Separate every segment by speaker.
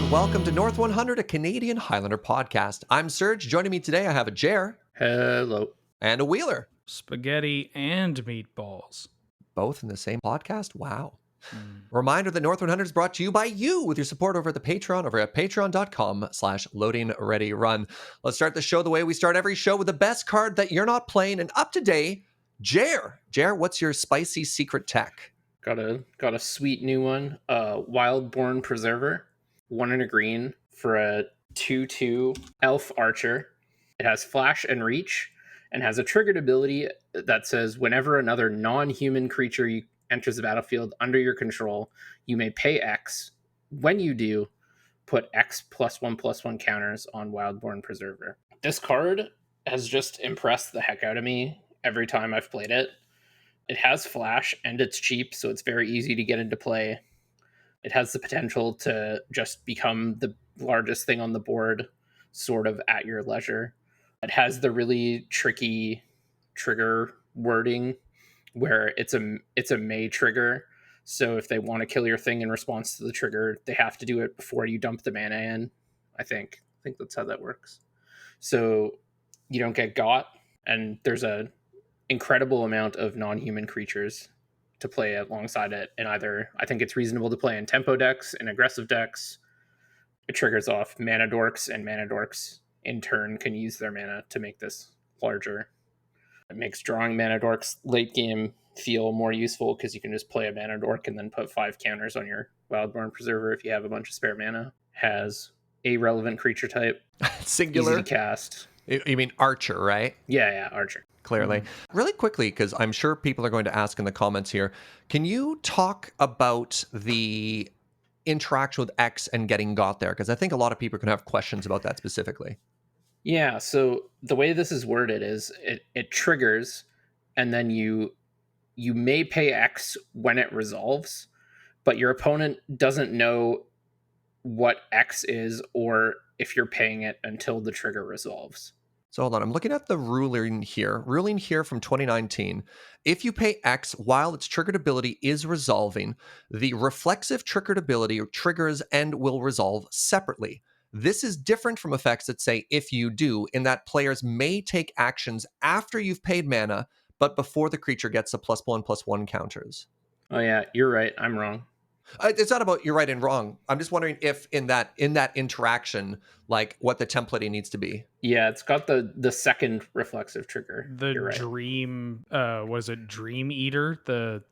Speaker 1: and welcome to North 100, a Canadian Highlander podcast. I'm Serge. Joining me today, I have a Jer.
Speaker 2: Hello.
Speaker 1: And a Wheeler.
Speaker 3: Spaghetti and meatballs.
Speaker 1: Both in the same podcast? Wow. Reminder that North 100 is brought to you by you with your support over at the Patreon, over at patreon.com/loadingreadyrun. Let's start the show the way we start every show, with the best card that you're not playing and up to date, Jer. Jer, what's your spicy secret tech?
Speaker 2: Got a sweet new one. Wildborn Preserver. 1 and a green for a 2/2 elf archer. It has flash and reach and has a triggered ability that says whenever another non-human creature enters the battlefield under your control, you may pay X. When you do, put X +1/+1 counters on Wildborn Preserver. This card has just impressed the heck out of me every time I've played it. It has flash and it's cheap, so it's very easy to get into play. It has the potential to just become the largest thing on the board, sort of at your leisure. It has the really tricky trigger wording where it's a may trigger. So if they want to kill your thing in response to the trigger, they have to do it before you dump the mana in. I think that's how that works. So you don't get got, and there's a incredible amount of non-human creatures to play alongside it. And I think it's reasonable to play in tempo decks and aggressive decks. It triggers off mana dorks, and mana dorks in turn can use their mana to make this larger. It makes drawing mana dorks late game feel more useful because you can just play a mana dork and then put 5 counters on your Wildborn Preserver if you have a bunch of spare mana. Has a relevant creature type.
Speaker 1: Singular.
Speaker 2: Easy to cast.
Speaker 1: You mean Archer, right?
Speaker 2: Yeah, Archer.
Speaker 1: Clearly. Really quickly, because I'm sure people are going to ask in the comments here, can you talk about the interaction with X and getting got there? Because I think a lot of people are going to have questions about that specifically.
Speaker 2: Yeah, so the way this is worded is it triggers, and then you may pay X when it resolves, but your opponent doesn't know what X is or if you're paying it until the trigger resolves.
Speaker 1: So hold on, I'm looking at the ruling here from 2019. If you pay X while its triggered ability is resolving, the reflexive triggered ability triggers and will resolve separately. This is different from effects that say if you do, in that players may take actions after you've paid mana, but before the creature gets the +1/+1 counters.
Speaker 2: Oh yeah, you're right. I'm wrong.
Speaker 1: It's not about you're right and wrong. I'm just wondering if in that interaction, like what the templating needs to be.
Speaker 2: Yeah, it's got the second reflexive trigger.
Speaker 3: The
Speaker 2: right.
Speaker 3: Dream, was it Dream Eater? The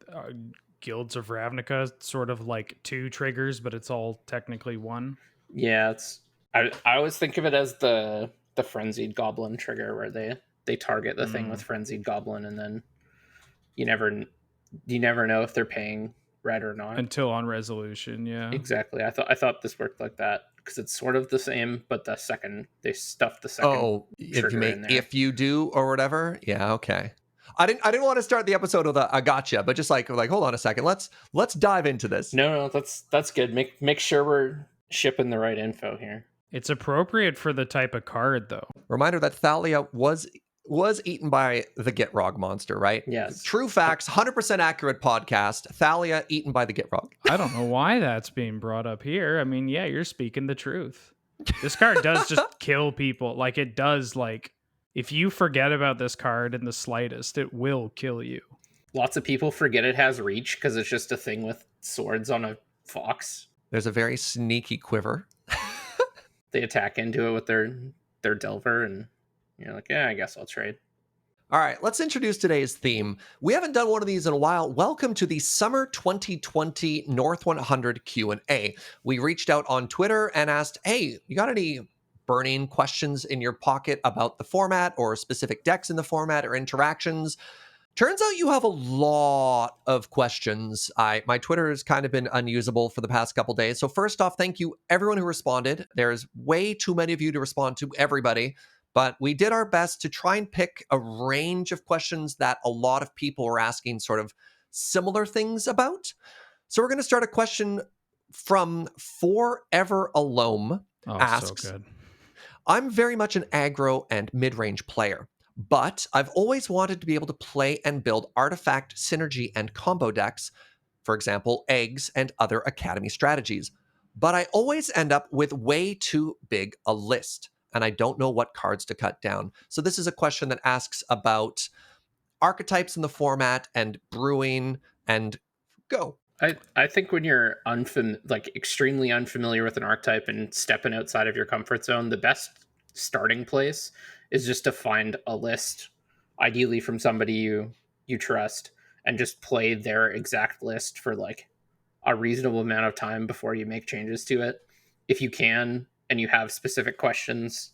Speaker 3: Guilds of Ravnica, sort of like 2 triggers, but it's all technically 1.
Speaker 2: Yeah, I always think of it as the Frenzied Goblin trigger, where they target the thing with Frenzied Goblin, and then you never know if they're paying red or not
Speaker 3: until on resolution. Yeah,
Speaker 2: exactly. I thought this worked like that because it's sort of the same, but they stuffed the second.
Speaker 1: Oh, if you do or whatever. Yeah, okay. I didn't want to start the episode with a gotcha, but just like hold on a second, let's dive into this.
Speaker 2: No, that's good. Make sure we're shipping the right info here.
Speaker 3: It's appropriate for the type of card, though.
Speaker 1: Reminder that Thalia was eaten by the Gitrog monster, right?
Speaker 2: Yes.
Speaker 1: True facts, 100% accurate podcast. Thalia eaten by the Gitrog.
Speaker 3: I don't know why that's being brought up here. I mean, yeah, you're speaking the truth. This card does just kill people. Like, it does, if you forget about this card in the slightest, it will kill you.
Speaker 2: Lots of people forget it has reach because it's just a thing with swords on a fox.
Speaker 1: There's a very sneaky quiver.
Speaker 2: They attack into it with their Delver, and you're like, yeah, I guess I'll trade.
Speaker 1: All right, let's introduce today's theme. We haven't done one of these in a while. Welcome to the Summer 2020 North 100 Q&A. We reached out on Twitter and asked, hey, you got any burning questions in your pocket about the format or specific decks in the format or interactions? Turns out you have a lot of questions. My Twitter has kind of been unusable for the past couple days. So first off, thank you everyone who responded. There's way too many of you to respond to everybody, but we did our best to try and pick a range of questions that a lot of people were asking sort of similar things about. So we're going to start a question from Forever Alone. Asks,
Speaker 3: so good.
Speaker 1: I'm very much an aggro and mid-range player, but I've always wanted to be able to play and build artifact, synergy, and combo decks, for example, eggs and other academy strategies. but I always end up with way too big a list, and I don't know what cards to cut down. So this is a question that asks about archetypes in the format and brewing, and go.
Speaker 2: I think when you're extremely unfamiliar with an archetype and stepping outside of your comfort zone, the best starting place is just to find a list, ideally from somebody you trust, and just play their exact list for like a reasonable amount of time before you make changes to it. If you can and you have specific questions,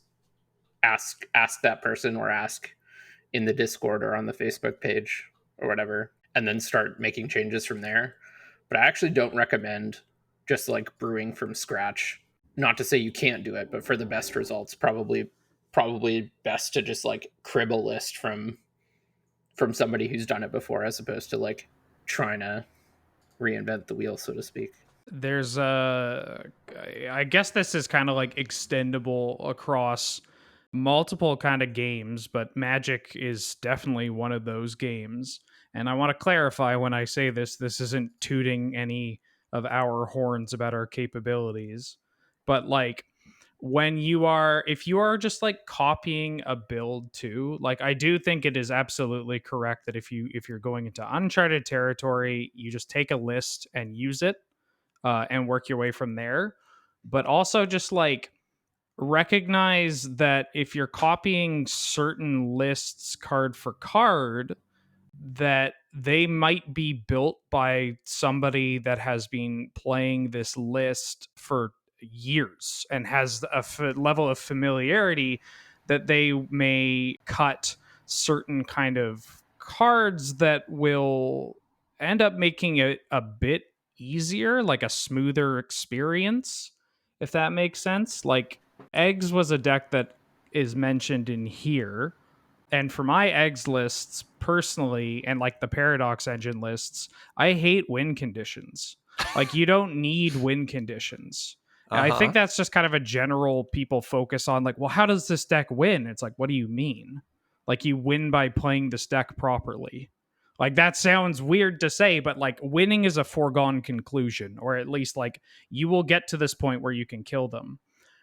Speaker 2: ask that person, or ask in the Discord or on the Facebook page or whatever, and then start making changes from there. But I actually don't recommend just like brewing from scratch. Not to say you can't do it, but for the best results, probably best to just like crib a list from somebody who's done it before, as opposed to like trying to reinvent the wheel, so to speak.
Speaker 3: There's I guess this is kind of like extendable across multiple kind of games, but Magic is definitely one of those games. And I want to clarify, when I say this isn't tooting any of our horns about our capabilities, but like, if you are just like copying a build too, like, I do think it is absolutely correct that if you're going into uncharted territory, you just take a list and use it, and work your way from there. But also just like recognize that if you're copying certain lists card for card, that they might be built by somebody that has been playing this list for years and has a level of familiarity that they may cut certain kind of cards that will end up making it a bit easier, like a smoother experience, if that makes sense. Like, Eggs was a deck that is mentioned in here, and for my eggs lists personally, and like the Paradox Engine lists, I hate win conditions. Like, you don't need win conditions. And I think that's just kind of a general people focus on, like, well, how does this deck win? It's like, what do you mean? Like, you win by playing this deck properly. Like, that sounds weird to say, but like, winning is a foregone conclusion, or at least like, you will get to this point where you can kill them.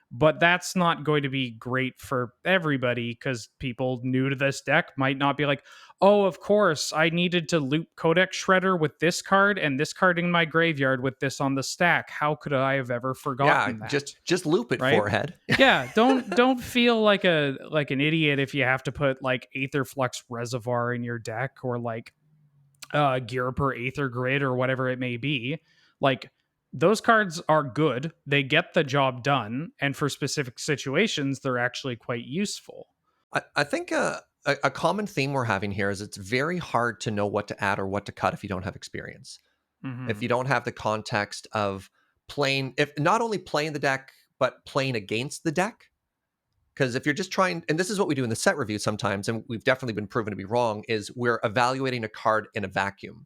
Speaker 3: But that's not going to be great for everybody, because people new to this deck might not be like, oh, of course, I needed to loop Codex Shredder with this card and this card in my graveyard with this on the stack. How could I have ever forgotten that?
Speaker 1: Just loop it, right? Forehead.
Speaker 3: Yeah, don't feel like an idiot if you have to put like Aetherflux Reservoir in your deck, or like Gear per Aether Grid, or whatever it may be. Like, those cards are good. They get the job done. And for specific situations, they're actually quite useful.
Speaker 1: I think a common theme we're having here is it's very hard to know what to add or what to cut if you don't have experience. Mm-hmm. If you don't have the context of playing, if not only playing the deck, but playing against the deck. Because if you're just trying, and this is what we do in the set review sometimes, and we've definitely been proven to be wrong, is we're evaluating a card in a vacuum,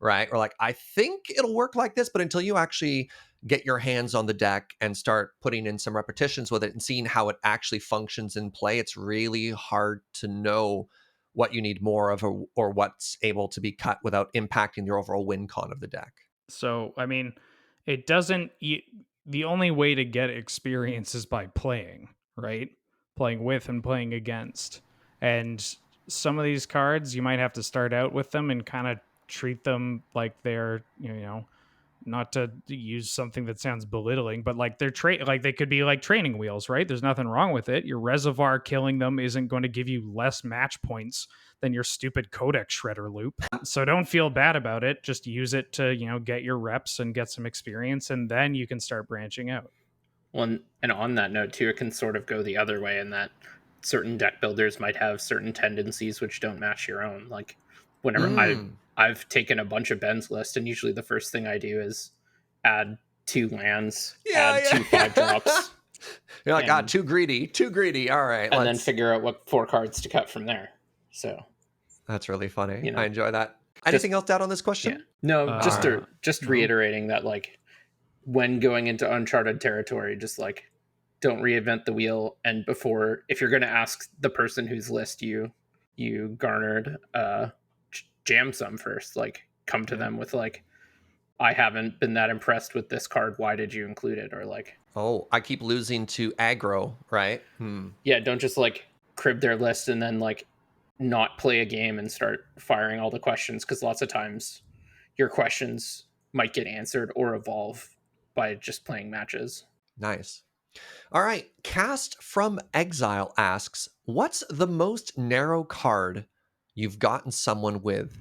Speaker 1: right? Or like, I think it'll work like this, but until you actually get your hands on the deck and start putting in some repetitions with it and seeing how it actually functions in play, it's really hard to know what you need more of, or what's able to be cut without impacting your overall win con of the deck.
Speaker 3: So, I mean, it doesn't, the only way to get experience is by playing, right? Playing with and playing against. And some of these cards, you might have to start out with them and kind of treat them like they're, not to use something that sounds belittling, but like they're like they could be like training wheels, right? There's nothing wrong with it. Your Reservoir killing them isn't going to give you less match points than your stupid Codex Shredder loop. So don't feel bad about it. Just use it to, get your reps and get some experience, and then you can start branching out.
Speaker 2: Well, and on that note too, it can sort of go the other way in that certain deck builders might have certain tendencies which don't match your own. Like, whenever I've taken a bunch of Ben's list, and usually the first thing I do is add 2 lands, add 2 5-drops.
Speaker 1: You're like, too greedy. All right.
Speaker 2: And then figure out what 4 cards to cut from there. So
Speaker 1: that's really funny. I enjoy that. Anything else to add on this question?
Speaker 2: Yeah. No, just reiterating that, like, when going into uncharted territory, just like, don't reinvent the wheel. And if you're going to ask the person whose list you garnered, jam some first. Like, come to them with like, I haven't been that impressed with this card. Why did you include it? Or like,
Speaker 1: Oh, I keep losing to aggro, right?
Speaker 2: yeah, don't just like crib their list and then like not play a game and start firing all the questions, because lots of times your questions might get answered or evolve by just playing matches.
Speaker 1: Nice. All right. Cast from Exile asks, what's the most narrow card you've gotten someone with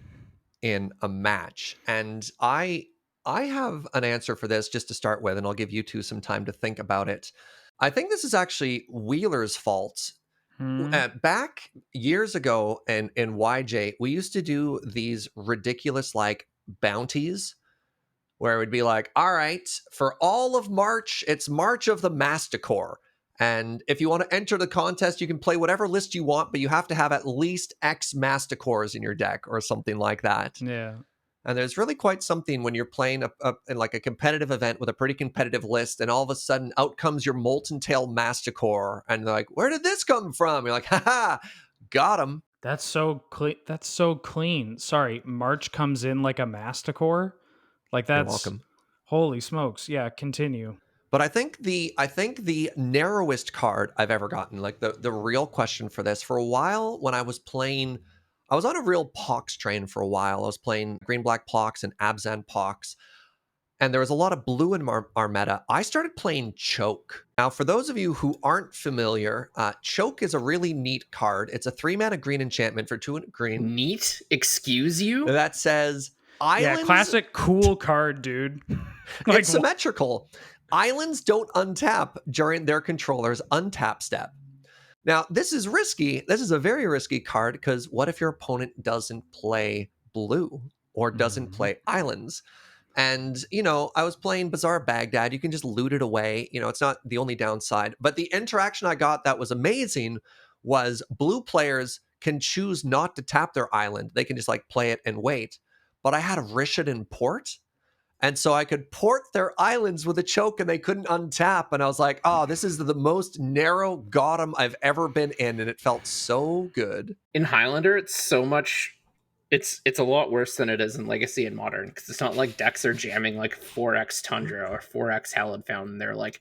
Speaker 1: in a match? And I have an answer for this just to start with, and I'll give you two some time to think about it. I think this is actually Wheeler's fault. Back years ago in YJ, we used to do these ridiculous like bounties where it would be like, all right, for all of March, it's March of the Masticore. And if you want to enter the contest, you can play whatever list you want, but you have to have at least X Masticores in your deck or something like that.
Speaker 3: Yeah.
Speaker 1: And there's really quite something when you're playing in like a competitive event with a pretty competitive list, and all of a sudden out comes your Molten Tail Masticore, and they're like, where did this come from? You're like, haha, got him.
Speaker 3: That's so clean. That's so clean. Sorry, March comes in like a Masticore. Like
Speaker 1: You're
Speaker 3: that's
Speaker 1: welcome.
Speaker 3: holy smokes. Yeah, continue.
Speaker 1: But I think the narrowest card I've ever gotten, like the real question for this, for a while when I was playing, I was on a real Pox train for a while. I was playing green black Pox and Abzan Pox, and there was a lot of blue in our meta. I started playing Choke. Now, for those of you who aren't familiar, Choke is a really neat card. It's a 3-mana green enchantment for 2 green
Speaker 2: Neat? Excuse you?
Speaker 1: that says islands.
Speaker 3: Yeah, classic cool card, dude. Like,
Speaker 1: It's symmetrical. Islands don't untap during their controller's untap step. Now, this is risky. This is a very risky card because what if your opponent doesn't play blue or doesn't play islands? And, you know, I was playing Bazaar Baghdad. You can just loot it away. You know, it's not the only downside. But the interaction I got that was amazing was blue players can choose not to tap their island. They can just like play it and wait. But I had a Rishadan port. And so I could port their islands with a choke and they couldn't untap. And I was like, oh, this is the most narrow Gotham I've ever been in. And it felt so good.
Speaker 2: In Highlander, it's so much. It's a lot worse than it is in Legacy and Modern, because it's not like decks are jamming like 4x Tundra or 4x Hallowed Fountain. They're like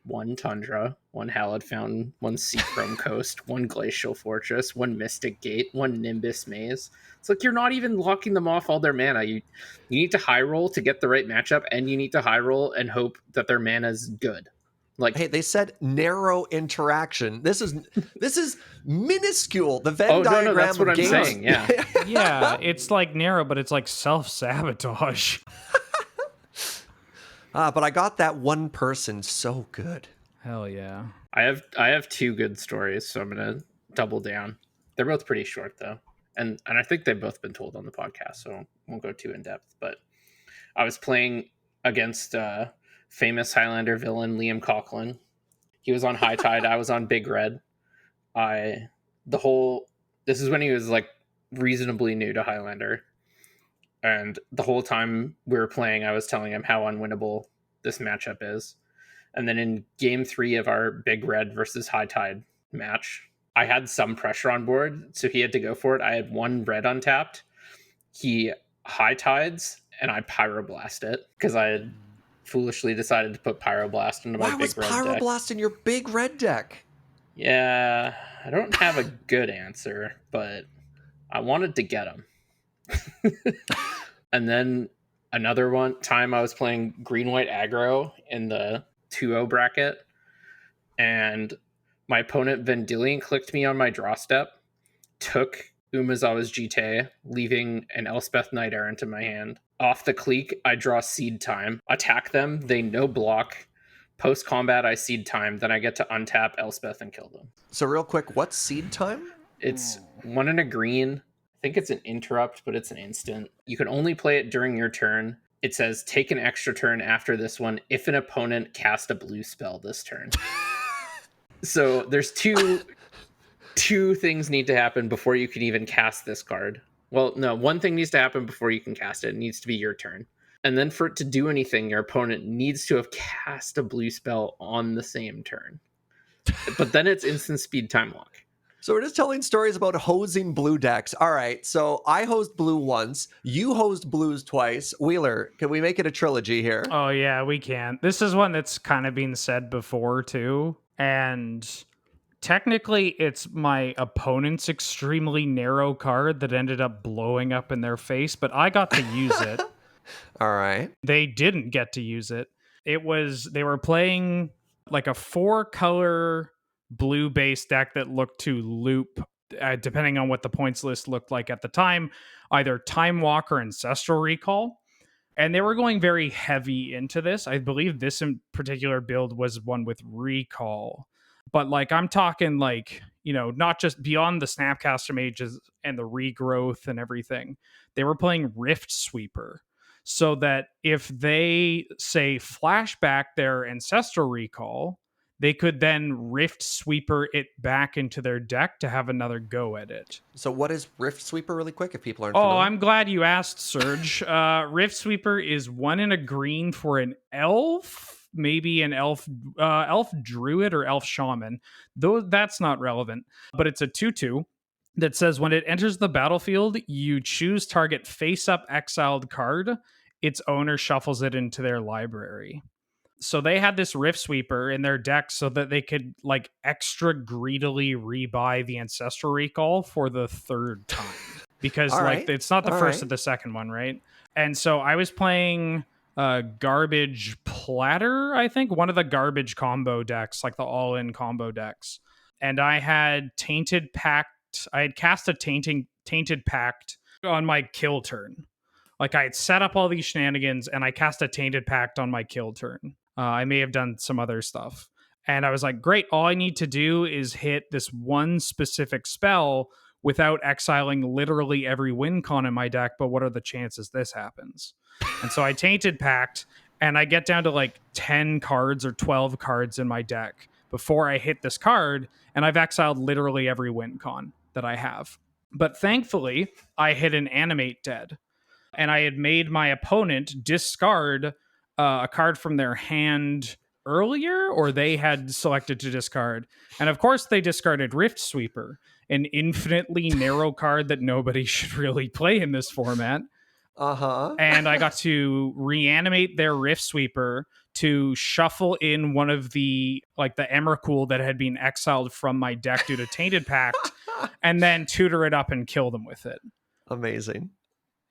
Speaker 2: 1 Tundra, 1 Hallowed Fountain, 1 Seachrome Coast, 1 Glacial Fortress, 1 Mystic Gate, 1 Nimbus Maze. It's like you're not even locking them off all their mana. You need to high roll to get the right matchup, and you need to high roll and hope that their mana is good. Like,
Speaker 1: hey, they said narrow interaction. This is minuscule. The Venn diagram.
Speaker 2: No, that's what I'm saying. Yeah,
Speaker 3: yeah, it's like narrow, but it's like self-sabotage.
Speaker 1: But I got that one person so good.
Speaker 3: Hell yeah.
Speaker 2: I have 2 good stories, so I'm gonna double down. They're both pretty short though, and I think they've both been told on the podcast, so I won't go too in depth. But I was playing against famous Highlander villain Liam Coughlin. He was on High Tide. I was on Big Red. This is when he was like reasonably new to Highlander, and the whole time we were playing, I was telling him how unwinnable this matchup is. And then in game 3 of our Big Red versus High Tide match, I had some pressure on board, so he had to go for it. I had 1 red untapped. He High Tides, and I Pyroblast it because I had foolishly decided to put Pyroblast into my Big Red deck.
Speaker 1: Why was Pyroblast in your Big Red deck?
Speaker 2: Yeah, I don't have a good answer, but I wanted to get him. And then another time I was playing green-white aggro in the 2-0 bracket, and my opponent Vendilion clicked me on my draw step, took Umezawa's GT, leaving an Elspeth Knight Errant in my hand. Off the clique, I draw Seed Time, attack them, they no block. Post combat, I Seed Time, then I get to untap Elspeth and kill them.
Speaker 1: So real quick, what's Seed Time?
Speaker 2: It's 1 and a green. I think it's an interrupt, but it's an instant. You can only play it during your turn. It says take an extra turn after this one if an opponent cast a blue spell this turn. So there's two things need to happen before you can even cast this card. Well, no, one thing needs to happen before you can cast it. It needs to be your turn. And then for it to do anything, your opponent needs to have cast a blue spell on the same turn. But then it's instant speed time lock.
Speaker 1: So we're just telling stories about hosing blue decks. All right, so I hosed blue once. You hosed blues twice. Wheeler, can we make it a trilogy here?
Speaker 3: Oh yeah, we can. This is one that's kind of been said before too, and technically it's my opponent's extremely narrow card that ended up blowing up in their face, but I got to use it.
Speaker 1: All right.
Speaker 3: They didn't get to use it. They were playing like a 4-color blue base deck that looked to loop, depending on what the points list looked like at the time, either Time Walk or Ancestral Recall. And they were going very heavy into this. I believe this in particular build was one with Recall. But like I'm talking like, not just beyond the Snapcaster Mages and the regrowth and everything. They were playing Rift Sweeper. So that if they say flashback their Ancestral Recall, they could then Rift Sweeper it back into their deck to have another go at it.
Speaker 1: So what is Rift Sweeper really quick if people aren't
Speaker 3: Oh,
Speaker 1: familiar?
Speaker 3: I'm glad you asked, Serge. Rift Sweeper is 1 and a green for an elf, maybe an elf druid or elf shaman. Though that's not relevant, but it's a 2/2 that says when it enters the battlefield, you choose target face-up exiled card. Its owner shuffles it into their library. So they had this Rift Sweeper in their deck so that they could like extra greedily rebuy the Ancestral Recall for the 3rd time. Because
Speaker 1: All
Speaker 3: like
Speaker 1: right.
Speaker 3: it's not the
Speaker 1: All
Speaker 3: first
Speaker 1: right.
Speaker 3: or the second one, right? And so I was playing Garbage Platter, I think, one of the garbage combo decks, like the all-in combo decks. And I had Tainted Pact. I had cast a Tainted Pact on my kill turn. Like I had set up all these shenanigans and I cast a Tainted Pact on my kill turn. I may have done some other stuff. And I was like, great, all I need to do is hit this one specific spell without exiling literally every win con in my deck. But what are the chances this happens? And so I Tainted Pact and I get down to like 10 cards or 12 cards in my deck before I hit this card. And I've exiled literally every win con that I have. But thankfully, I hit an Animate Dead. And I had made my opponent discard a card from their hand earlier, or they had selected to discard. And of course, they discarded Rift Sweeper, an infinitely narrow card that nobody should really play in this format.
Speaker 1: Uh-huh.
Speaker 3: And I got to reanimate their Rift Sweeper to shuffle in one of the Emrakul that had been exiled from my deck due to Tainted Pact, and then tutor it up and kill them with it.
Speaker 1: Amazing.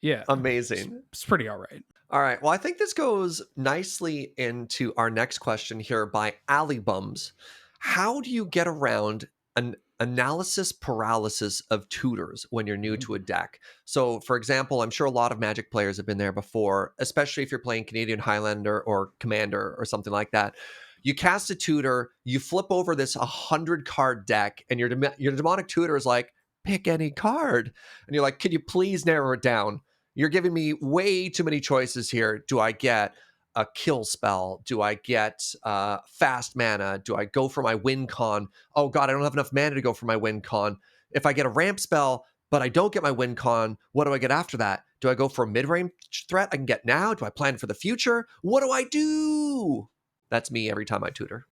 Speaker 3: Yeah.
Speaker 1: Amazing.
Speaker 3: It's pretty all right.
Speaker 1: All right. Well, I think this goes nicely into our next question here by Allybums. How do you get around an analysis paralysis of tutors when you're new to a deck? So, for example, I'm sure a lot of Magic players have been there before, especially if you're playing Canadian Highlander or Commander or something like that. You cast a tutor, you flip over this 100-card deck, and your demonic tutor is like, pick any card. And you're like, can you please narrow it down? You're giving me way too many choices here. Do I get a kill spell? Do I get fast mana? Do I go for my win con? Oh God, I don't have enough mana to go for my win con. If I get a ramp spell, but I don't get my win con, what do I get after that? Do I go for a mid-range threat I can get now? Do I plan for the future? What do I do? That's me every time I tutor.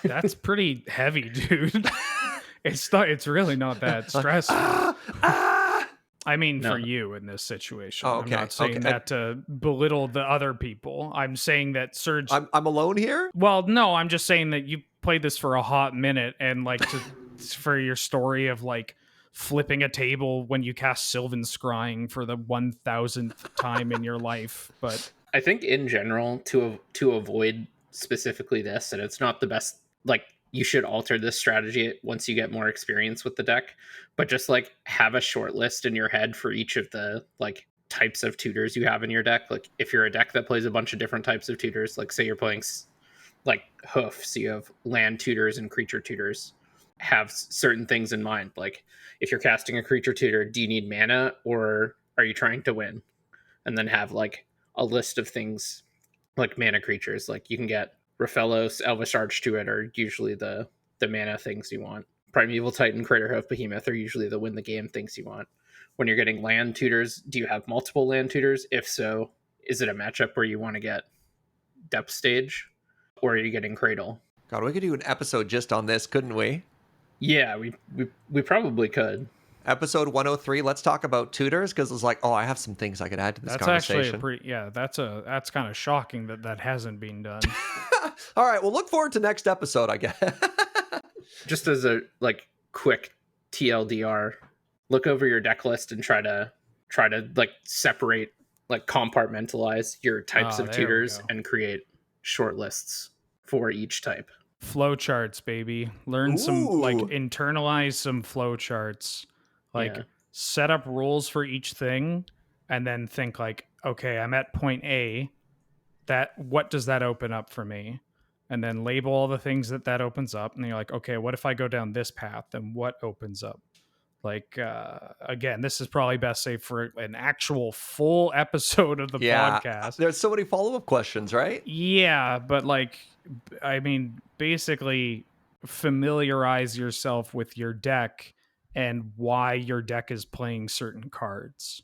Speaker 3: That's pretty heavy, dude. It's really not that stressful. I mean,
Speaker 2: No.
Speaker 3: for you in this situation.
Speaker 1: Oh, okay,
Speaker 3: I'm not saying
Speaker 1: okay.
Speaker 3: that to belittle the other people. I'm saying that Serge.
Speaker 1: I'm alone here?
Speaker 3: Well, no, I'm just saying that you played this for a hot minute and like for your story of like flipping a table when you cast Sylvan Scrying for the 1000th time in your life. But
Speaker 2: I think in general to avoid specifically this, and it's not the best, like you should alter this strategy once you get more experience with the deck, but just like have a short list in your head for each of the like types of tutors you have in your deck. Like if you're a deck that plays a bunch of different types of tutors, like say you're playing like Hoof, so you have land tutors and creature tutors, have certain things in mind. Like if you're casting a creature tutor, do you need mana or are you trying to win? And then have like a list of things like mana creatures. Like you can get Raphellos, Elvish Archdruid are usually the mana things you want. Primeval Titan, Craterhoof, Behemoth are usually the win the game things you want. When you're getting land tutors, do you have multiple land tutors? If so, is it a matchup where you want to get Depth Stage, or are you getting Cradle?
Speaker 1: God, we could do an episode just on this, couldn't we?
Speaker 2: Yeah, we probably could.
Speaker 1: Episode 103, let's talk about tutors, because it's like, oh, I have some things I could add to this
Speaker 3: That's
Speaker 1: conversation.
Speaker 3: actually a pretty that's kind of shocking that hasn't been done.
Speaker 1: All right, well, look forward to next episode, I guess.
Speaker 2: Just as a like quick TLDR, look over your deck list and try to like separate, like compartmentalize your types of
Speaker 3: There we
Speaker 2: tutors
Speaker 3: go.
Speaker 2: and create short lists for each type.
Speaker 3: Flowcharts, baby. Learn some, like,
Speaker 1: Ooh.
Speaker 3: internalize some flowcharts. Like,
Speaker 2: Yeah.
Speaker 3: set up rules for each thing, and then think like, okay, I'm at point A. What does that open up for me? And then label all the things that opens up, and you're like, okay, what if I go down this path? Then what opens up? Like, again, this is probably best saved for an actual full episode of the podcast.
Speaker 1: There's so many follow-up questions, right?
Speaker 3: Yeah, but like, I mean, basically familiarize yourself with your deck and why your deck is playing certain cards,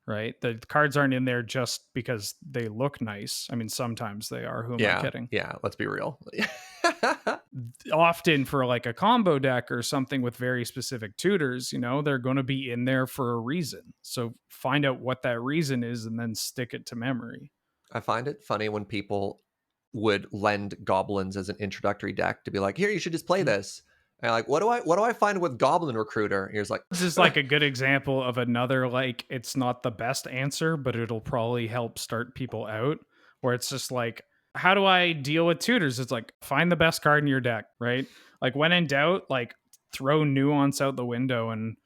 Speaker 3: right? The cards aren't in there just because they look nice. I mean, sometimes they are. Who am I kidding?
Speaker 1: Yeah, let's be real.
Speaker 3: Often for like a combo deck or something with very specific tutors, they're going to be in there for a reason. So find out what that reason is and then stick it to memory.
Speaker 1: I find it funny when people would lend goblins as an introductory deck to be like, here, you should just play this. And like, what do I find with Goblin Recruiter? Here's like,
Speaker 3: this is like a good example of another, like, it's not the best answer, but it'll probably help start people out, where it's just like, how do I deal with tutors? It's like, find the best card in your deck, right? Like, when in doubt, like, throw nuance out the window and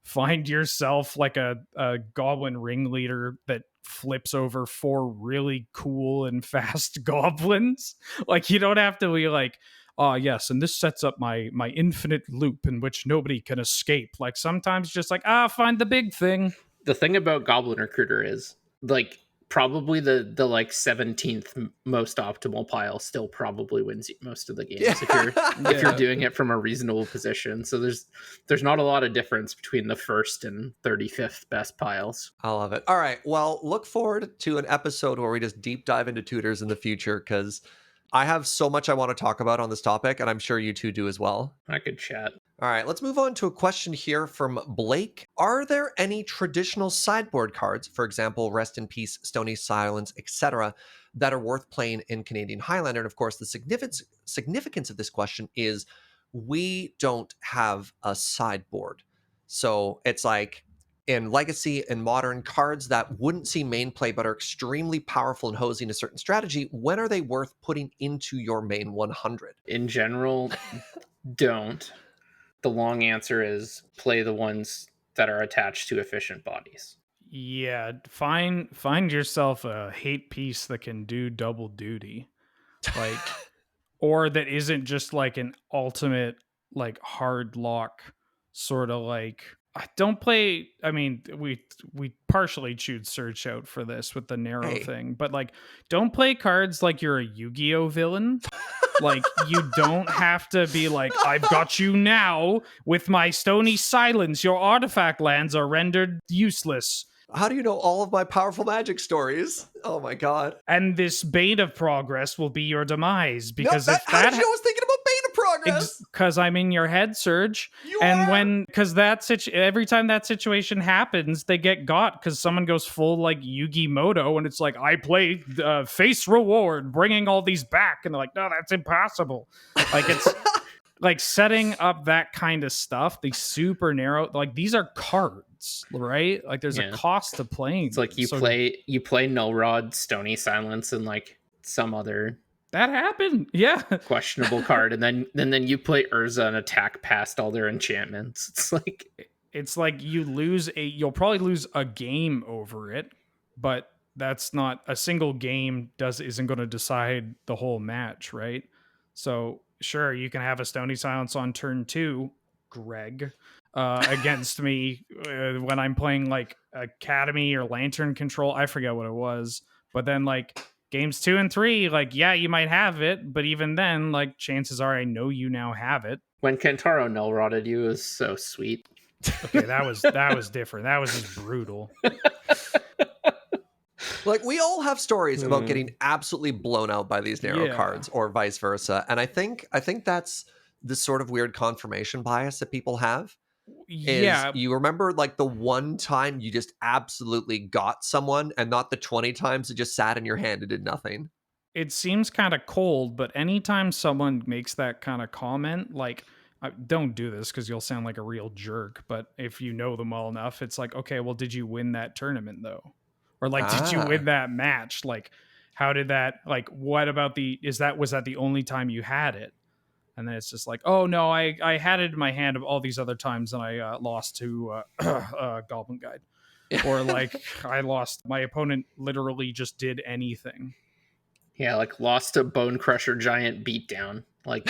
Speaker 3: find yourself like a goblin ringleader that flips over 4 really cool and fast goblins. Like, you don't have to be like, oh yes, and this sets up my infinite loop in which nobody can escape. Like, sometimes just like, find the big thing.
Speaker 2: The thing about Goblin Recruiter is, like, probably the like 17th most optimal pile still probably wins most of the games if you're doing it from a reasonable position. So there's not a lot of difference between the first and 35th best piles.
Speaker 1: I love it. All right, well, look forward to an episode where we just deep dive into tutors in the future, because I have so much I want to talk about on this topic, and I'm sure you two do as well.
Speaker 2: I could chat.
Speaker 1: All right, let's move on to a question here from Blake. Are there any traditional sideboard cards, for example, Rest in Peace, Stony Silence, etc., that are worth playing in Canadian Highlander? And of course, the significance of this question is we don't have a sideboard. So it's like in Legacy and Modern, cards that wouldn't see main play but are extremely powerful in hosing a certain strategy, when are they worth putting into your main 100?
Speaker 2: In general, don't. The long answer is play the ones that are attached to efficient bodies.
Speaker 3: Yeah, find yourself a hate piece that can do double duty, like, or that isn't just like an ultimate, like, hard lock sort of like. Don't play. I mean, we partially chewed Search out for this with the narrow thing, but like, don't play cards like you're a Yu-Gi-Oh villain. Like, you don't have to be like, I've got you now with my Stony Silence. Your artifact lands are rendered useless.
Speaker 1: How do you know all of my powerful magic stories? Oh my god.
Speaker 3: And this Bane of Progress will be your demise, because
Speaker 1: how did you know I was thinking about Bane of Progress?
Speaker 3: Because I'm in your head, Serge. Every time that situation happens, they get got because someone goes full like Yugi Moto, and it's like, I play face reward, bringing all these back, and they're like, no, that's impossible. Like, it's like setting up that kind of stuff. The super narrow, like, these are cards, right? Like, there's a cost to playing.
Speaker 2: It's like you play Null Rod, Stony Silence, and like some other
Speaker 3: that happened, yeah,
Speaker 2: questionable card, and then you play Urza and attack past all their enchantments. It's like
Speaker 3: you'll probably lose a game over it, but that's not a single game isn't going to decide the whole match, right? So sure, you can have a Stony Silence on turn 2, Greg, against me when I'm playing like Academy or Lantern Control. I forget what it was, but then like games 2 and 3, like, yeah, you might have it, but even then, like, chances are I know you now have it.
Speaker 2: When Kentaro null rotted you, it was so sweet.
Speaker 3: Okay, that was different. That was just brutal.
Speaker 1: Like, we all have stories about getting absolutely blown out by these narrow cards, or vice versa. And I think that's this sort of weird confirmation bias that people have. Is
Speaker 3: Yeah,
Speaker 1: you remember like the one time you just absolutely got someone and not the 20 times it just sat in your hand and did nothing.
Speaker 3: it seems kind of cold, but anytime someone makes that kind of comment, like, don't do this because you'll sound like a real jerk. But if you know them well enough, it's like, okay, well, did you win that tournament though? Or like, did you win
Speaker 1: Ah.
Speaker 3: that match? Like, how did that, like, what about was that the only time you had it? And then it's just like, oh no, I had it in my hand of all these other times and I lost to Goblin Guide. Or like, I lost, my opponent literally just did anything.
Speaker 2: Yeah, like lost a Bone Crusher Giant beatdown. Like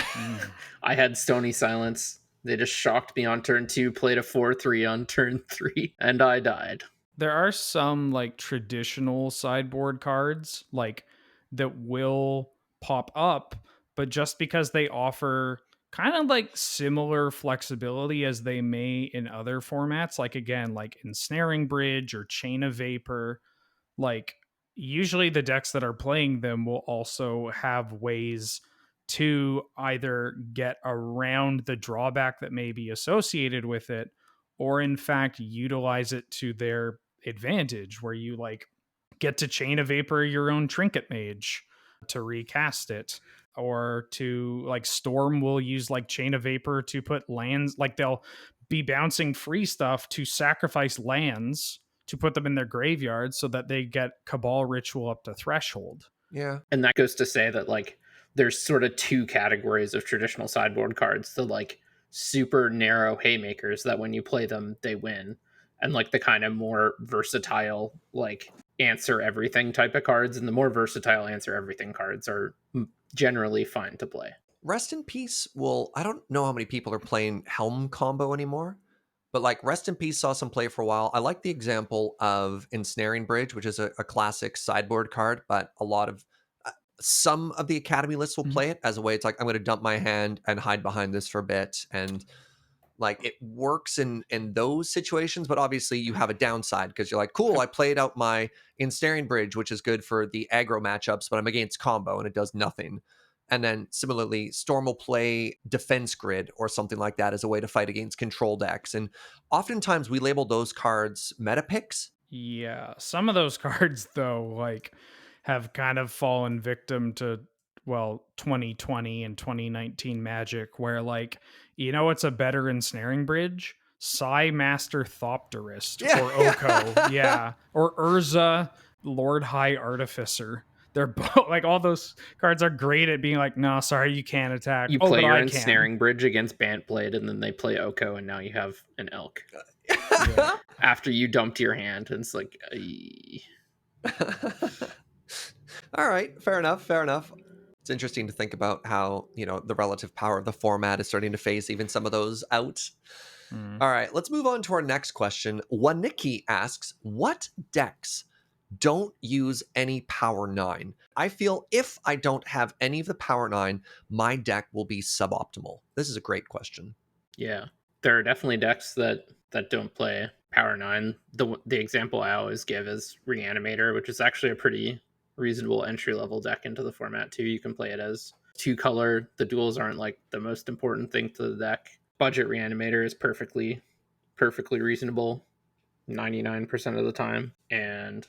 Speaker 2: I had Stony Silence. They just shocked me on turn 2, played a 4-3 on turn 3, and I died.
Speaker 3: There are some like traditional sideboard cards like that will pop up, but just because they offer kind of like similar flexibility as they may in other formats, like again, like Ensnaring Bridge or Chain of Vapor, like usually the decks that are playing them will also have ways to either get around the drawback that may be associated with it, or in fact utilize it to their advantage, where you like get to Chain of Vapor your own Trinket Mage to recast it, or to like Storm will use like Chain of Vapor to put lands, like they'll be bouncing free stuff to sacrifice lands to put them in their graveyard so that they get Cabal Ritual up to threshold.
Speaker 1: Yeah.
Speaker 2: And that goes to say that like there's sort of 2 categories of traditional sideboard cards: the like super narrow haymakers that when you play them they win, and like the kind of more versatile like answer everything type of cards. And the more versatile answer everything cards are generally fine to play.
Speaker 1: Rest in Peace will, I don't know how many people are playing Helm combo anymore, but like Rest in Peace saw some play for a while. I like the example of Ensnaring Bridge, which is a classic sideboard card, but a lot of some of the Academy lists will play it as a way. It's like, I'm going to dump my hand and hide behind this for a bit. And like it works in those situations, but obviously you have a downside because you're like, cool, I played out my Ensnaring Bridge, which is good for the aggro matchups, but I'm against combo and it does nothing. And then similarly, Storm will play Defense Grid or something like that as a way to fight against control decks. And oftentimes we label those cards meta picks.
Speaker 3: Yeah, some of those cards though, like, have kind of fallen victim to, well, 2020 and 2019 Magic, where like, you know, what's a better Ensnaring Bridge? Psy Master Thopterist or Oko, yeah, or Urza Lord High Artificer. They're both like, all those cards are great at being like, no, sorry, you can't attack.
Speaker 2: You
Speaker 3: Oh,
Speaker 2: play
Speaker 3: but
Speaker 2: your
Speaker 3: I
Speaker 2: Ensnaring Bridge against Bantblade, and then they play Oko, and now you have an Elk.
Speaker 3: Yeah.
Speaker 2: After you dumped your hand, and it's like,
Speaker 1: All right, fair enough, fair enough. It's interesting to think about how, you know, the relative power of the format is starting to phase even some of those out. All right, let's move on to our next question. Waniki asks, what decks don't use any Power 9? I feel if I don't have any of the Power 9, my deck will be suboptimal. This is a great question.
Speaker 2: yeah, there are definitely decks that don't play Power 9. The example I always give is Reanimator, which is actually a pretty reasonable entry level deck into the format too. You can play it as 2-color. The duels aren't like the most important thing to the deck. Budget Reanimator is perfectly reasonable 99% of the time. And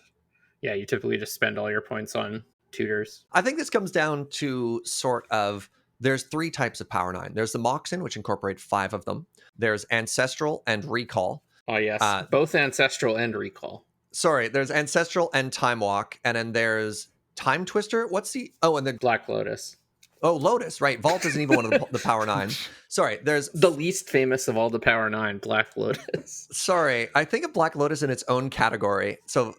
Speaker 2: yeah, you typically just spend all your points on tutors.
Speaker 1: I think this comes down to sort of, there's 3 types of Power 9. There's the Moxon, which incorporate 5 of them. There's Ancestral and Recall.
Speaker 2: Oh yes, both Ancestral and Recall.
Speaker 1: Sorry, there's Ancestral and Time Walk, and then there's Time Twister. What's the... Oh, and then...
Speaker 2: Black Lotus.
Speaker 1: Oh, Lotus, right. Vault isn't even one of the Power 9. Sorry, there's...
Speaker 2: The least famous of all the Power 9, Black Lotus.
Speaker 1: Sorry, I think of Black Lotus in its own category. So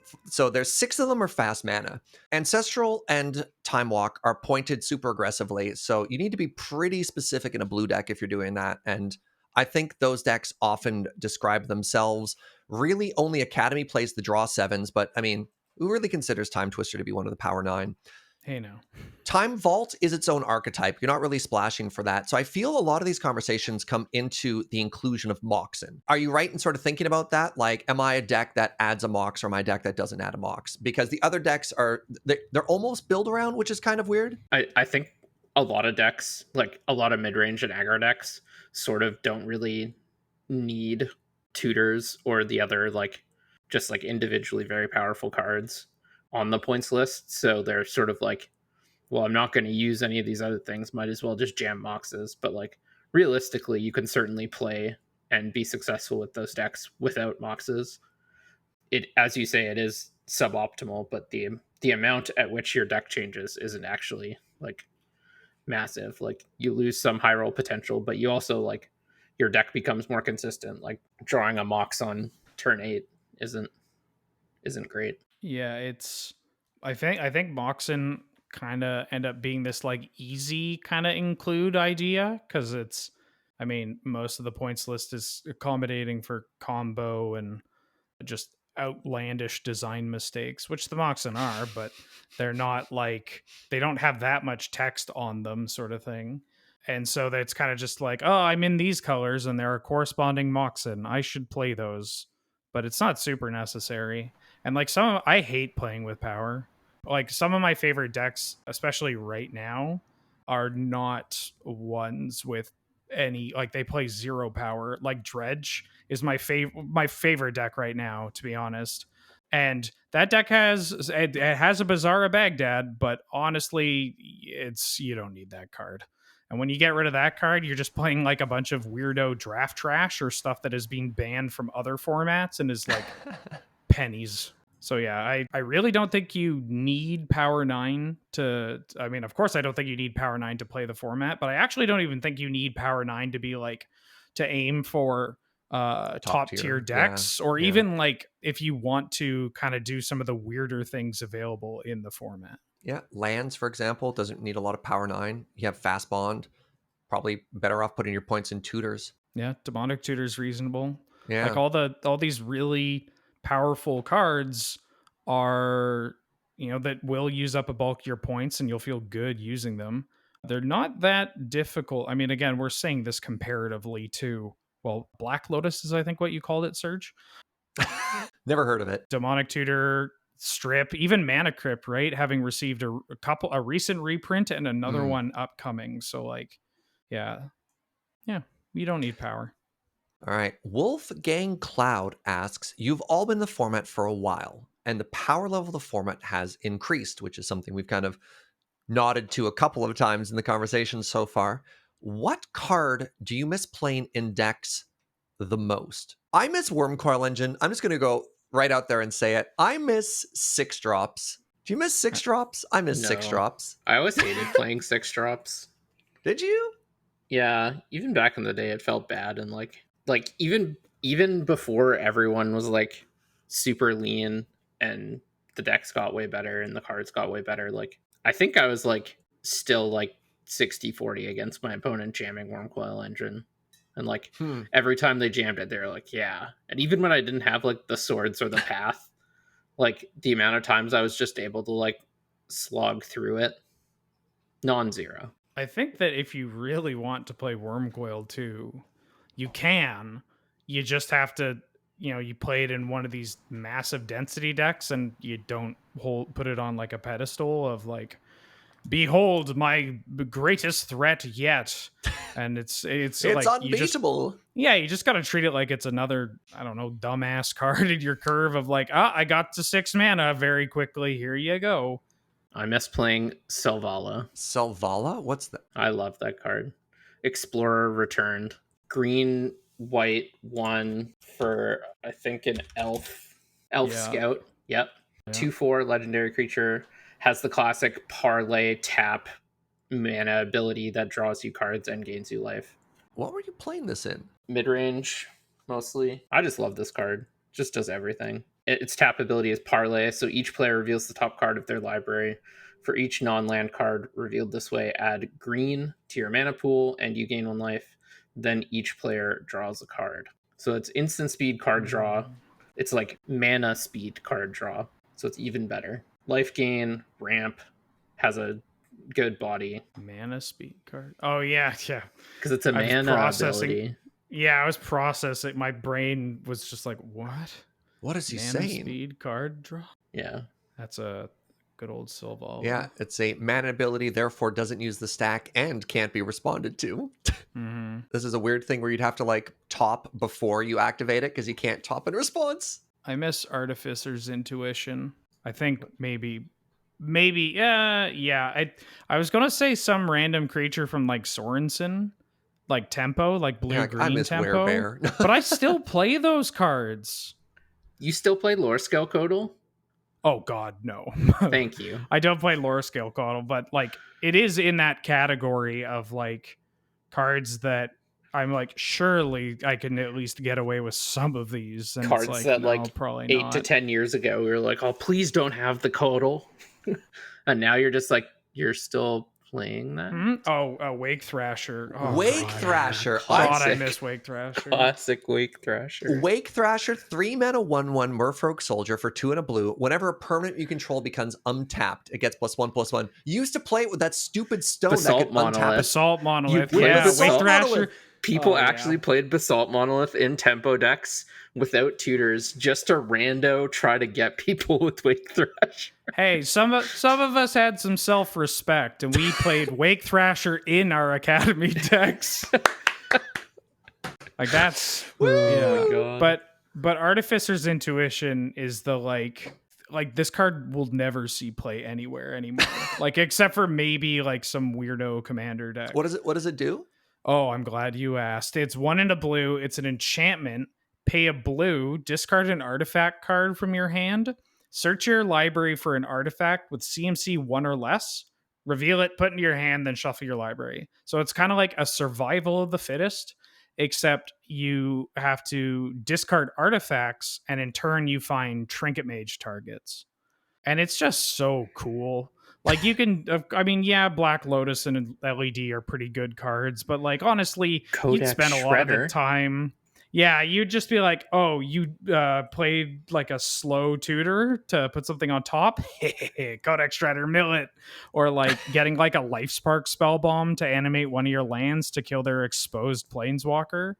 Speaker 1: there's 6 of them are fast mana. Ancestral and Time Walk are pointed super aggressively, so you need to be pretty specific in a blue deck if you're doing that. And I think those decks often describe themselves. Really, only Academy plays the draw 7s, but I mean, who really considers Time Twister to be one of the Power 9?
Speaker 3: Hey, no.
Speaker 1: Time Vault is its own archetype. You're not really splashing for that. So I feel a lot of these conversations come into the inclusion of Moxon. Are you right in sort of thinking about that? Like, am I a deck that adds a Mox or am I a deck that doesn't add a Mox? Because the other decks are, they're almost build around, which is kind of weird.
Speaker 2: I think a lot of decks, like a lot of mid-range and aggro decks, sort of don't really need tutors or the other like just like individually very powerful cards on the points list. So they're sort of like, well, I'm not going to use any of these other things. Might as well just jam Moxes. But like realistically, you can certainly play and be successful with those decks without Moxes. It, as you say, it is suboptimal, but the amount at which your deck changes isn't actually like massive. Like you lose some high roll potential, but you also like your deck becomes more consistent. Like drawing a Mox on turn 8 isn't great.
Speaker 3: Yeah, it's I think Moxon kind of end up being this like easy kind of include idea because it's I mean most of the points list is accommodating for combo and just outlandish design mistakes, which the Moxon are, but they're not like they don't have that much text on them, sort of thing. And so that's kind of just like, oh, I'm in these colors and there are corresponding Moxon. I should play those, but it's not super necessary. And like I hate playing with power. Like some of my favorite decks, especially right now, are not ones with any like they play zero power. Like Dredge is my favorite deck right now, to be honest. And that deck it has a Bazaar Baghdad, but honestly, it's you don't need that card. And when you get rid of that card, you're just playing like a bunch of weirdo draft trash or stuff that is being banned from other formats and is like pennies. So yeah, I really don't think you need Power 9 to I mean, of course I don't think you need Power 9 to play the format, but I actually don't even think you need Power 9 to be like to aim for top tier decks or even like if you want to kind of do some of the weirder things available in the format.
Speaker 1: Yeah, lands, for example, doesn't need a lot of power 9. You have fast bond, probably better off putting your points in tutors.
Speaker 3: Yeah, demonic tutor's reasonable.
Speaker 1: Yeah.
Speaker 3: Like all these really powerful cards are, you know, that will use up a bulk of your points and you'll feel good using them. They're not that difficult. I mean, again, we're saying this comparatively to, well, Black Lotus is I think what you called it, Serge.
Speaker 1: Never heard of it.
Speaker 3: Demonic Tutor, Strip, even Mana Crypt, right? Having received a recent reprint and another one upcoming. So like, yeah, you don't need power.
Speaker 1: All right. Wolfgang Cloud asks, you've all been in the format for a while, and the power level of the format has increased, which is something we've kind of nodded to a couple of times in the conversation so far. What card do you miss playing in decks the most? I miss Wormcoil Engine. I'm just going to go right out there and say it. I miss 6-drops. Do you miss 6-drops? I miss
Speaker 2: No.
Speaker 1: 6-drops.
Speaker 2: I always hated playing 6-drops.
Speaker 1: Did you?
Speaker 2: Yeah, even back in the day, it felt bad, and like even before everyone was like super lean and the decks got way better and the cards got way better. Like I think I was like still like 60-40 against my opponent jamming Wormcoil Engine, and like every time they jammed it, they were like, yeah. And even when I didn't have like the swords or the path, like the amount of times I was just able to like slog through it, non-zero.
Speaker 3: I think that if you really want to play Wormcoil 2, you can. You just have to, you know, you play it in one of these massive density decks and you don't put it on like a pedestal of like, behold my greatest threat yet. And it's like
Speaker 1: unbeatable.
Speaker 3: You just got to treat it like it's another, I don't know, dumbass card in your curve of like, I got to 6 mana very quickly. Here you go.
Speaker 2: I miss playing Selvala.
Speaker 1: Selvala? What's that?
Speaker 2: I love that card. Explorer Returned. Green, white, 1 for, I think, an elf scout. Yep. 2/4 legendary creature. Has the classic parlay tap mana ability that draws you cards and gains you life.
Speaker 1: What were you playing this in?
Speaker 2: Mid-range, mostly. I just love this card. Just does everything. Its tap ability is Parlay, so each player reveals the top card of their library. For each non-land card revealed this way, add green to your mana pool, and you gain 1 life. Then each player draws a card. So it's instant speed card draw. It's like mana speed card draw, so it's even better. Life gain, ramp, has a good body.
Speaker 3: Mana speed card. Oh, yeah.
Speaker 2: Because it's a mana ability.
Speaker 3: Yeah, I was processing. My brain was just like, what?
Speaker 1: What is he
Speaker 3: Mana
Speaker 1: saying?
Speaker 3: Speed card draw?
Speaker 2: Yeah.
Speaker 3: That's a Good old Silvala.
Speaker 1: Yeah, it's a mana ability, therefore doesn't use the stack and can't be responded to.
Speaker 3: Mm-hmm.
Speaker 1: This is a weird thing where you'd have to like top before you activate it because you can't top in response.
Speaker 3: I miss Artificer's Intuition. I think maybe yeah. I was gonna say some random creature from like Sorensen, like tempo, like
Speaker 1: Yeah, I
Speaker 3: blue-green
Speaker 1: miss
Speaker 3: tempo.
Speaker 1: Werebear.
Speaker 3: But I still play those cards.
Speaker 2: You still play Lore Scale Codal?
Speaker 3: Oh God, no.
Speaker 2: Thank you.
Speaker 3: I don't play Lore Scale Coddle, but like it is in that category of like cards that I'm like, surely I can at least get away with some of these. And
Speaker 2: Cards
Speaker 3: it's like,
Speaker 2: that
Speaker 3: no,
Speaker 2: like
Speaker 3: probably
Speaker 2: 8
Speaker 3: not.
Speaker 2: to 10 years ago we were like, oh, please don't have the Codal. And now you're just like, you're still playing that?
Speaker 3: Oh, Wake Thrasher. Oh,
Speaker 1: Wake
Speaker 3: God.
Speaker 1: Thrasher.
Speaker 3: God, I miss Wake Thrasher.
Speaker 2: Classic Wake Thrasher.
Speaker 1: Wake Thrasher, 3 mana 1/1 Merfolk Soldier for 2 and a blue. Whenever a permanent you control becomes untapped, it gets +1/+1. You used to play it with that stupid stone
Speaker 2: Basalt
Speaker 1: that could
Speaker 2: Monolith.
Speaker 1: untap.
Speaker 3: Basalt Monolith.
Speaker 2: You
Speaker 3: Yeah,
Speaker 2: played
Speaker 3: Wake
Speaker 2: Basalt
Speaker 3: Thrasher.
Speaker 1: Monolith.
Speaker 2: People
Speaker 3: Oh,
Speaker 2: actually
Speaker 3: yeah.
Speaker 2: played Basalt Monolith in tempo decks without tutors just to rando try to get people with Wake Thrasher.
Speaker 3: Hey, some of us had some self-respect, and we played Wake Thrasher in our academy decks. Like that's
Speaker 2: Oh my god.
Speaker 3: But Artificer's Intuition is the like this card will never see play anywhere anymore. Like except for maybe like some weirdo commander deck.
Speaker 1: What does it do?
Speaker 3: Oh, I'm glad you asked. It's 1 and a blue. It's an enchantment. Pay a blue, discard an artifact card from your hand. Search your library for an artifact with CMC 1 or less. Reveal it, put it into your hand, then shuffle your library. So it's kind of like a survival of the fittest, except you have to discard artifacts, and in turn you find Trinket Mage targets. And it's just so cool. Like you can, I mean, yeah, Black Lotus and LED are pretty good cards, but like honestly,
Speaker 2: Codex
Speaker 3: you'd spend a lot of the
Speaker 2: Shredder.
Speaker 3: time. Yeah, you'd just be like, oh, you played like a slow tutor to put something on top. Codex Shredder, mill it. Or like getting like a Life Spark spell bomb to animate one of your lands to kill their exposed planeswalker.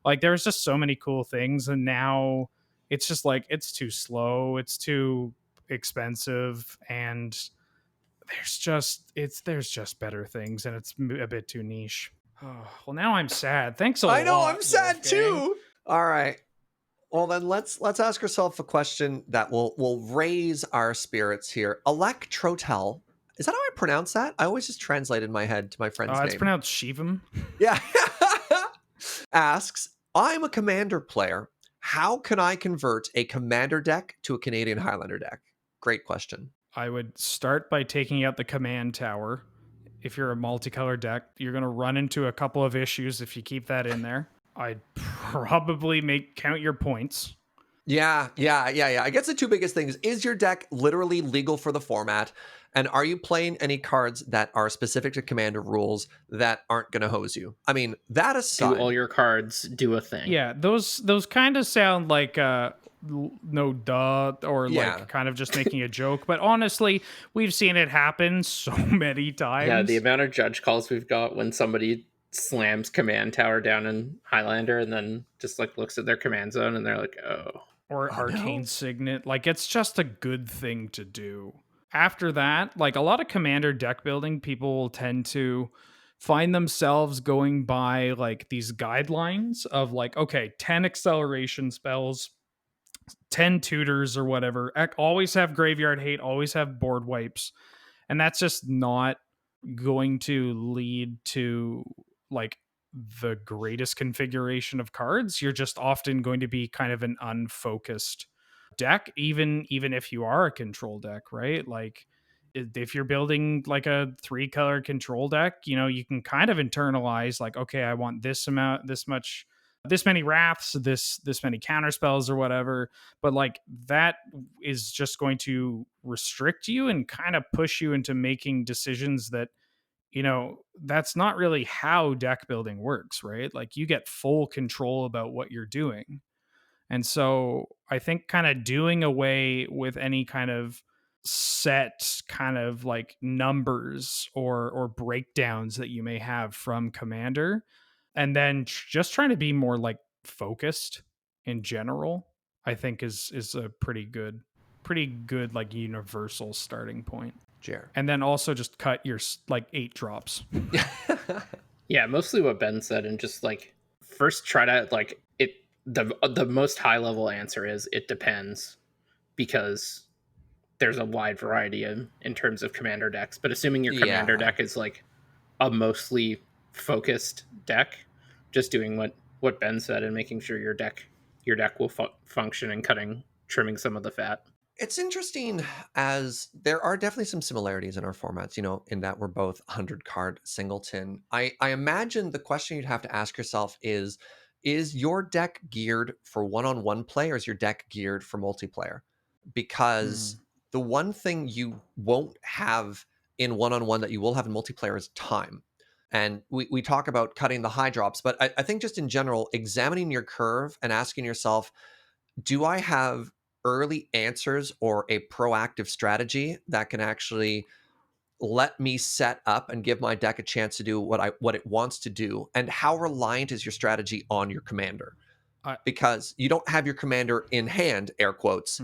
Speaker 3: Like there's just so many cool things, and now it's just like it's too slow. It's too expensive, and there's just better things, and it's a bit too niche. Oh, well, now I'm sad. Thanks a lot.
Speaker 1: I know, I'm sad
Speaker 3: Wolfgang.
Speaker 1: too. All right. Well, then let's ask ourselves a question that will raise our spirits here. Electrotel. Is that how I pronounce that? I always just translate in my head to my friend's
Speaker 3: It's
Speaker 1: name.
Speaker 3: pronounced Shivam.
Speaker 1: Yeah. Asks, I'm a commander player. How can I convert a commander deck to a Canadian Highlander deck? Great question.
Speaker 3: I would start by taking out the command tower. If you're a multicolor deck, you're going to run into a couple of issues if you keep that in there. I'd probably count your points.
Speaker 1: Yeah. I guess the two biggest things is your deck literally legal for the format, and are you playing any cards that are specific to commander rules that aren't going to hose you? I mean, that aside,
Speaker 2: Do all your cards do a thing?
Speaker 3: Yeah, those kind of sound like no duh, or like kind of just making a joke, but honestly, we've seen it happen so many times.
Speaker 2: Yeah, the amount of judge calls we've got when somebody slams command tower down in Highlander and then just like looks at their command zone and they're like, oh.
Speaker 3: Or Arcane Signet. Like, it's just a good thing to do. After that, like a lot of commander deck building, people will tend to find themselves going by like these guidelines of like, okay, 10 acceleration spells, 10 tutors or whatever. Always have graveyard hate, always have board wipes. And that's just not going to lead to like the greatest configuration of cards. You're just often going to be kind of an unfocused deck, even if you are a control deck, right? Like if you're building like a 3-color control deck, you can kind of internalize like, okay, I want this many wraths, this many counter spells or whatever, but like that is just going to restrict you and kind of push you into making decisions that that's not really how deck building works, right? Like you get full control about what you're doing. And so I think kind of doing away with any kind of set kind of like numbers or breakdowns that you may have from commander, and then just trying to be more like focused in general, I think is a pretty good pretty good like universal starting point.
Speaker 1: Jer.
Speaker 3: And then also just cut your like 8 drops.
Speaker 2: Yeah, mostly what Ben said, and just like first try to like it. The most high level answer is it depends, because there's a wide variety in terms of commander decks. But assuming your commander
Speaker 1: Yeah.
Speaker 2: deck is like a mostly focused deck, just doing what Ben said and making sure your deck will function, and trimming some of the fat.
Speaker 1: It's interesting, as there are definitely some similarities in our formats, in that we're both 100 card singleton. I imagine the question you'd have to ask yourself is your deck geared for one-on-one play, or is your deck geared for multiplayer? Because the one thing you won't have in one-on-one that you will have in multiplayer is time. And we talk about cutting the high drops, but I think just in general, examining your curve and asking yourself, do I have early answers or a proactive strategy that can actually let me set up and give my deck a chance to do what it wants to do? And how reliant is your strategy on your commander? Because you don't have your commander in hand, air quotes,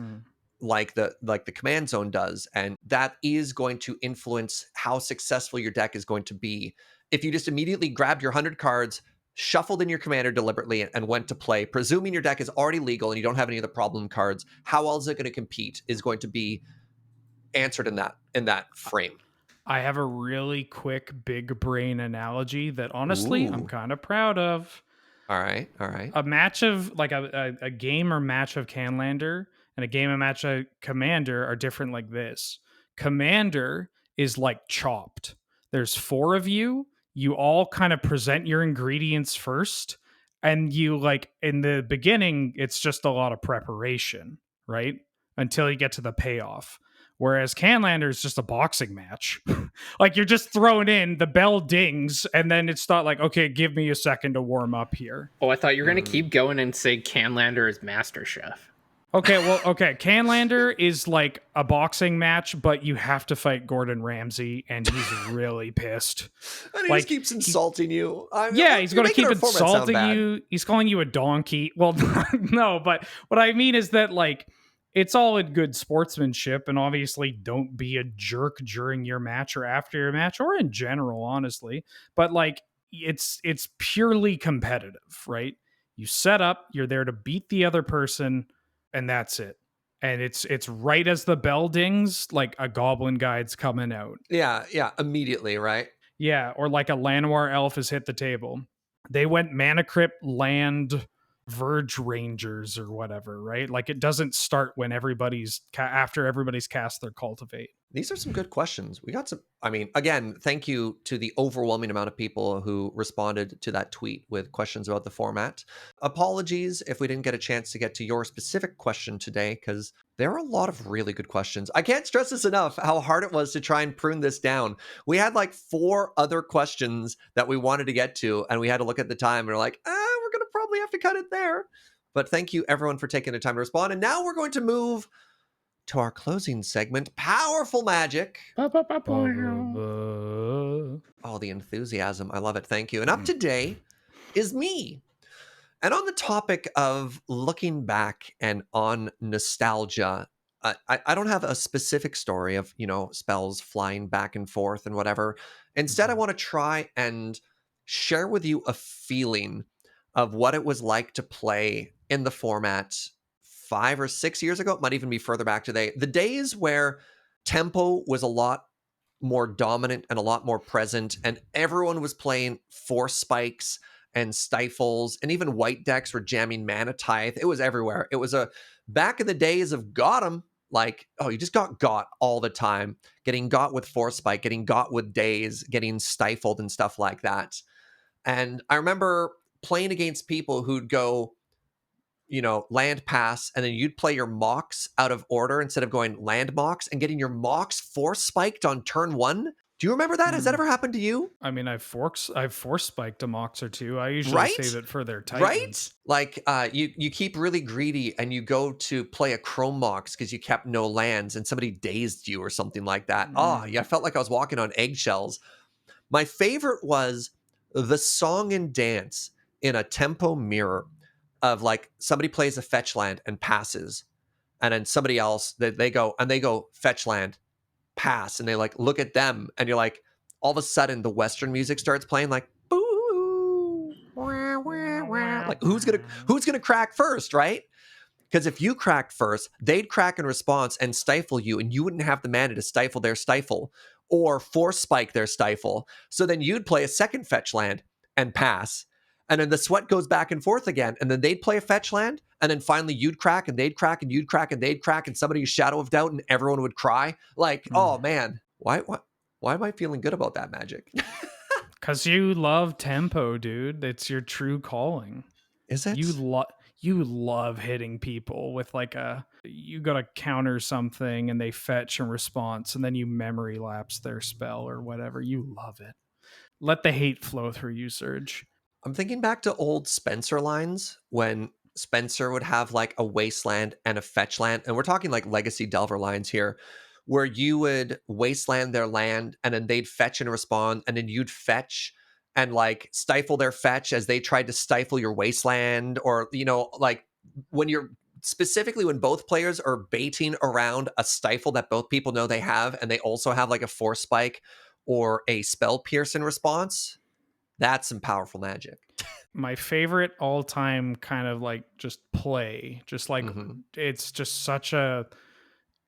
Speaker 1: like the command zone does, and that is going to influence how successful your deck is going to be. If you just immediately grabbed your 100 cards, shuffled in your commander deliberately, and went to play, presuming your deck is already legal and you don't have any of the problem cards, how else is it going to compete is going to be answered in that frame.
Speaker 3: I have a really quick big brain analogy that honestly I'm kind of proud of.
Speaker 1: All right.
Speaker 3: A match of like a game or match of Canlander and a game or match of Commander are different like this. Commander is like Chopped. There's 4 of you. You all kind of present your ingredients first, and you like in the beginning it's just a lot of preparation, right? Until you get to the payoff. Whereas Canlander is just a boxing match. Like you're just thrown in, the bell dings, and then it's not like, okay, give me a second to warm up here.
Speaker 2: Oh, I thought you were going to keep going and say Canlander is Master Chef.
Speaker 3: Okay, Canlander is like a boxing match, but you have to fight Gordon Ramsay, and he's really pissed.
Speaker 1: And he just keeps insulting you.
Speaker 3: He's going to keep insulting you. He's calling you a donkey. Well, no, but what I mean is that like it's all in good sportsmanship, and obviously don't be a jerk during your match or after your match or in general, honestly. But like it's purely competitive, right? You set up, you're there to beat the other person, and that's it. And it's right as the bell dings, like a goblin guide's coming out.
Speaker 1: Yeah, immediately, right?
Speaker 3: Yeah, or like a Llanowar elf has hit the table. They went Mana Crypt, land, Verge Rangers or whatever, right? Like it doesn't start when after everybody's cast their Cultivate.
Speaker 1: These are some good questions. We got some, again, thank you to the overwhelming amount of people who responded to that tweet with questions about the format. Apologies if we didn't get a chance to get to your specific question today, because there are a lot of really good questions. I can't stress this enough, how hard it was to try and prune this down. We had like 4 other questions that we wanted to get to, and we had to look at the time and we're like, we're going to probably have to cut it there. But thank you everyone for taking the time to respond. And now we're going to move to our closing segment, Powerful Magic. Oh, the enthusiasm. I love it. Thank you. And up today is me. And on the topic of looking back and on nostalgia, I don't have a specific story of, spells flying back and forth and whatever. Instead, I want to try and share with you a feeling of what it was like to play in the format 5 or 6 years ago. It might even be further back today. The days where tempo was a lot more dominant and a lot more present, and everyone was playing Force Spikes and Stifles, and even white decks were jamming Mana Tithe. It was everywhere. It was back in the days of got 'em. Like, you just got all the time. Getting got with Force Spike, getting got with Daze, getting stifled and stuff like that. And I remember playing against people who'd go, land pass, and then you'd play your Mox out of order instead of going land Mox and getting your Mox Force Spiked on turn 1. Do you remember that? Has that ever happened to you?
Speaker 3: I mean, I've force spiked a Mox or 2. I usually save it for their Titans.
Speaker 1: Right? Like you keep really greedy and you go to play a Chrome Mox because you kept no lands and somebody dazed you or something like that. I felt like I was walking on eggshells. My favorite was the song and dance in a tempo mirror of like somebody plays a fetch land and passes. and then somebody else, they go fetch land, pass, and they like look at them, and you're like, all of a sudden the Western music starts playing, like boo, wah, wah, wah. Like who's gonna crack first, right? Because if you cracked first, they'd crack in response and stifle you, and you wouldn't have the mana to stifle their stifle or force spike their stifle. So then you'd play a second fetch land and pass. And then the sweat goes back and forth again. And then they'd play a fetch land. And then finally you'd crack and they'd crack and you'd crack and they'd crack, and somebody's shadow of doubt, and everyone would cry. Like, oh man, why am I feeling good about that, Magic?
Speaker 3: Because you love tempo, dude. It's your true calling.
Speaker 1: Is it?
Speaker 3: You love hitting people with like you gotta counter something and they fetch in response, and then you memory lapse their spell or whatever. You love it. Let the hate flow through you, Serge.
Speaker 1: I'm thinking back to old Spencer lines when Spencer would have like a wasteland and a fetch land. And we're talking like legacy Delver lines here, where you would wasteland their land and then they'd fetch and respond, and then you'd fetch and like stifle their fetch as they tried to stifle your wasteland. Or, you know, like when both players are baiting around a stifle that both people know they have, and they also have like a force spike or a spell pierce in response. That's some powerful Magic.
Speaker 3: My favorite all-time kind of like just play, just like it's just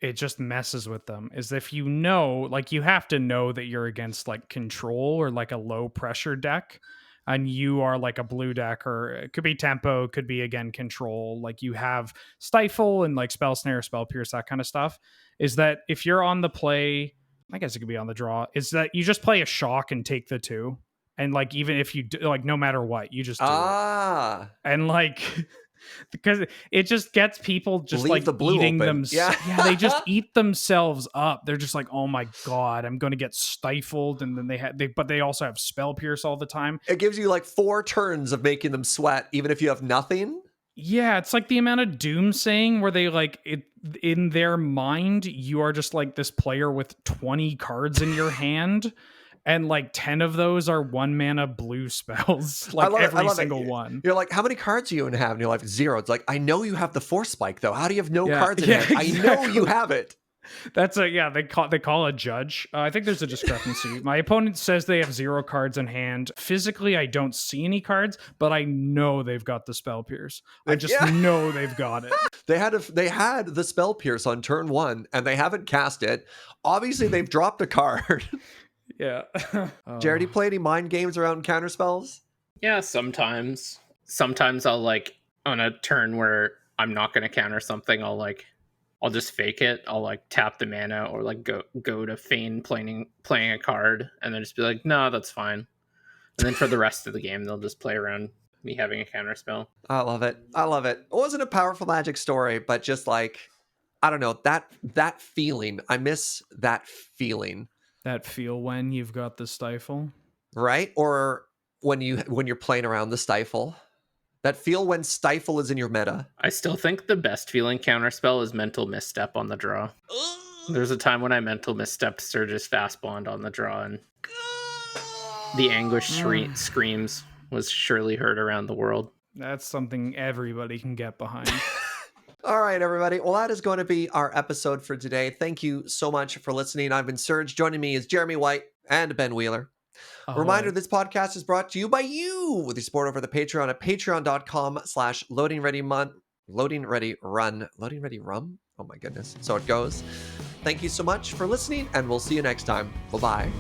Speaker 3: it just messes with them, is if you know, like you have to know that you're against like control or like a low pressure deck, and you are like a blue deck, or it could be tempo, it could be again control, like you have stifle and like spell snare, spell pierce, that kind of stuff. Is that if you're on the play, I guess it could be on the draw, is that you just play a shock and take the 2. And like, even if you do, like, no matter what, you just do it. And like, because it just gets people just
Speaker 1: leave
Speaker 3: like
Speaker 1: the blue
Speaker 3: eating
Speaker 1: open.
Speaker 3: them.
Speaker 1: Yeah.
Speaker 3: They just eat themselves up. They're just like, oh my God, I'm going to get stifled. And then but they also have spell pierce all the time.
Speaker 1: It gives you like 4 turns of making them sweat, even if you have nothing.
Speaker 3: Yeah, it's like the amount of doom saying where they like it in their mind, you are just like this player with 20 cards in your hand. And like 10 of those are 1 mana blue spells. Like every single one.
Speaker 1: You're like, how many cards do you have? And you're like, 0. It's like, I know you have the force spike though. How do you have no cards in hand? Exactly. I know you have it.
Speaker 3: That's they call a judge. I think there's a discrepancy. My opponent says they have 0 cards in hand. Physically, I don't see any cards, but I know they've got the spell pierce. I just know they've got it.
Speaker 1: They had the spell pierce on turn 1, and they haven't cast it. Obviously, they've dropped a card.
Speaker 3: Yeah.
Speaker 1: Jared, you play any mind games around counter spells?
Speaker 2: Yeah, sometimes. Sometimes I'll like on a turn where I'm not going to counter something, I'll just fake it. I'll like tap the mana, or like go to feign playing a card, and then just be like, no, that's fine. And then for the rest of the game, they'll just play around me having a counter spell.
Speaker 1: I love it. It wasn't a powerful Magic story, but just like, I don't know, that feeling. I miss that feeling.
Speaker 3: That feel when you've got the stifle,
Speaker 1: right? Or when you're playing around the stifle. That feel when stifle is in your meta.
Speaker 2: I still think the best feeling counterspell is mental misstep on the draw. There's a time when I mental misstepped Surge's fast bond on the draw, and the anguish screams was surely heard around the world.
Speaker 3: That's something everybody can get behind.
Speaker 1: All right, everybody. Well, that is going to be our episode for today. Thank you so much for listening. I've been Serge. Joining me is Jeremy White and Ben Wheeler. Reminder, this podcast is brought to you by you with your support over the Patreon at patreon.com/loadingreadyrun. Oh my goodness. So it goes. Thank you so much for listening, and we'll see you next time. Bye-bye.